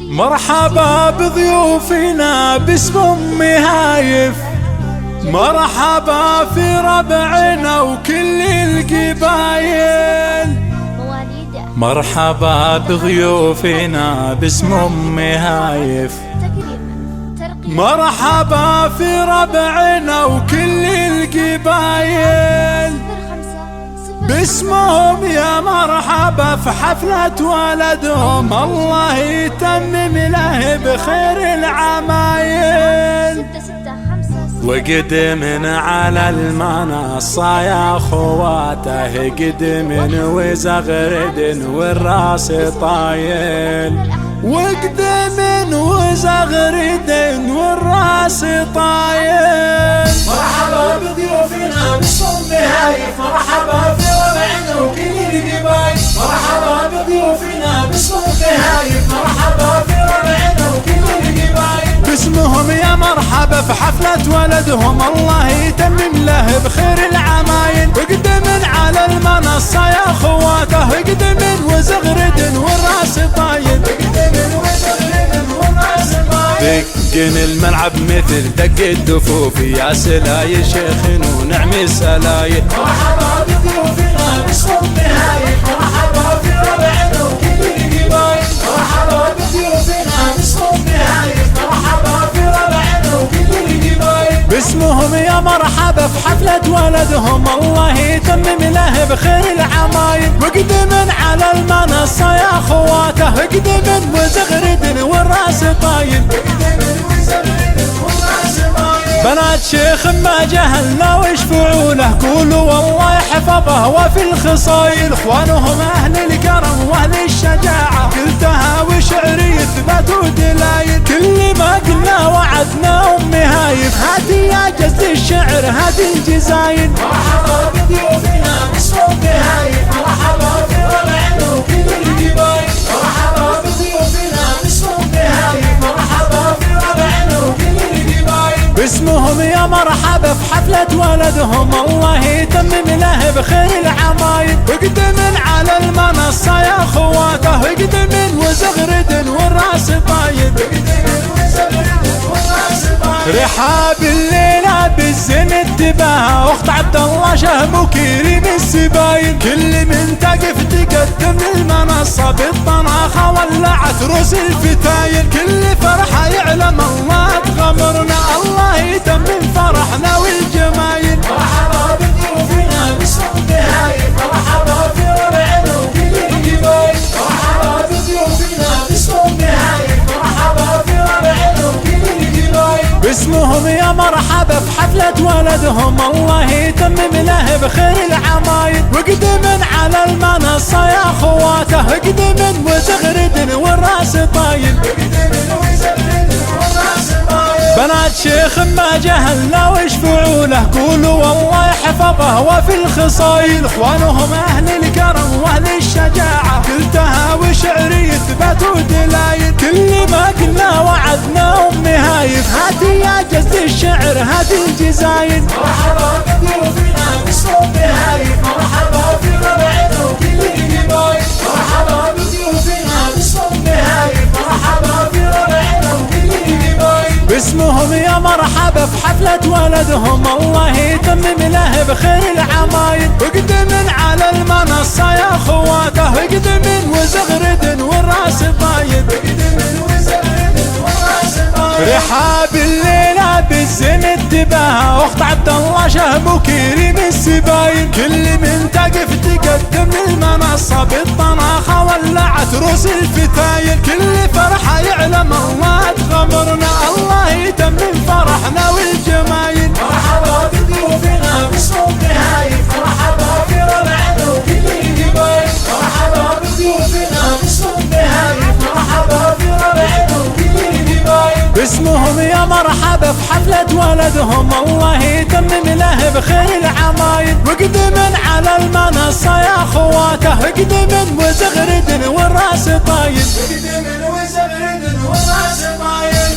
مرحبا بضيوفنا باسم أمي هايف، مرحبا في ربعنا وكل القبايل. مرحبا بضيوفنا باسم أمي هايف، مرحبا في ربعنا وكل القبايل. باسمهم يا مرحبا في حفلة ولدهم، الله يتمم له بخير العمايل. وقدمن على المنصة يا خواته، قدمن وزغردن والراس طايل، وقدمن وزغردن والراس طايل. مرحبا بضيوفنا باسم أمي هايف، مرحبا في ربعنا وكل القبايل. مرحبا بضيوفنا باسم أمي هايف، مرحبا في ربعنا وكل القبايل. باسمهم يا مرحبا في حفلة ولدهم، الله يتمم له بخير العمايل. وقدمن على المنصة يا خواته، قدمن وزغردن والراس طايل، وقدمن وزغردن والراس طايل. دقن الملعب مثل دق الدفوف، يا سلاي شيخن ونعم السلايل. مرحبا بضيوفنا باسم أمي هايف، مرحبا في ربعنا وكل القبايل. مرحبا بضيوفنا باسم أمي هايف، مرحبا في ربعنا وكل القبايل. باسمهم يا مرحبا في حفلة ولدهم، الله يتمم له بخير العمايل. وقدمن على المنصة يا خواته، قدمن وزغردن والراس طايل. بنات شيخ ما جهلنا ويشفعوا له، قولوا والله يحفظه وفي الخصايل. اخوانهم اهل الكرم واهل الشجاعة، قلتها وشعري يثبت ودلايل. كل ما قلنا وعدنا أمي هايف، هاتي يا جز الشعر هاتي الجزايل. مرحبا بضيوفنا باسم أمي هايف، مرحبا في ربعنا وكل القبايل. مرحبا بضيوفنا باسم أمي هايف، مرحبا في ربعنا وكل القبايل. باسمهم يا مرحبا في حفلة ولدهم، الله يتمم له بخير العمايل. وقدمن على المنصة يا خواته، قدمن وزغردن والراس طايل، رحاب الليلة بالزين انتباها، اخت عبد الله شهم وكريم السبايل. كل من تقف تقدم المنصة بالطناخة ولعت روس الفتايل. كل فرحة يعلم الله تغمرنا، الله يتمم فرحنا والجمايل. مرحبا بضيوفنا باسم أمي هايف، مرحبا في ربعنا وكل القبايل. مرحبا بضيوفنا باسم أمي هايف، مرحبا في ربعنا وكل القبايل. باسمهم يا مرحبا في حفلة ولدهم، الله يتمم له بخير العمايل. وقدمن على المنصة يا خواته، قدمن وزغردن والراس طايل. بنات شيخ ما جهلنا ويشفعوا له، قولوا والله يحفظه وفي الخصايل. اخوانهم اهل الكرم واهل الشجاعة، قلتها وشعري يثبت ودلايل. كل ما قلنا وعدنا أمي هايف، هاتي يا جز الشعر هاتي الجزايل. مرحبا بضيوفنا باسم أمي هايف، مرحبا في ربعنا وكل القبايل. مرحبا بضيوفنا باسم أمي هايف، مرحبا في ربعنا وكل القبايل. باسمهم يا مرحبا في حفلة ولدهم، الله يتمم له بخير العمايل. وقدمن على المنصة يا خواته، قدمن وزغردن والراس طايل، رحاب الليلة بالزين انتباها، اخت عبد الله شهم وكريم السبايل. كل من تقف تقدم المنصة بالطناخة ولعت روس الفتايل. كل فرحة يعلم الله تغمرنا، الله يتمم فرحنا والجمايل. مرحبا بضيوفنا باسم أمي هايف، مرحبا في ربعنا وكل القبايل. مرحبا بضيوفنا باسم أمي هايف، مرحبا في ربعنا وكل القبايل. باسمهم يا مرحبا في حفلة ولدهم، الله يتمم له بخير العمايل. وقدمن على المنصة يا خواته، قدمن وزغردن والراس طايل، وقدمن وزغردن والراس طايل.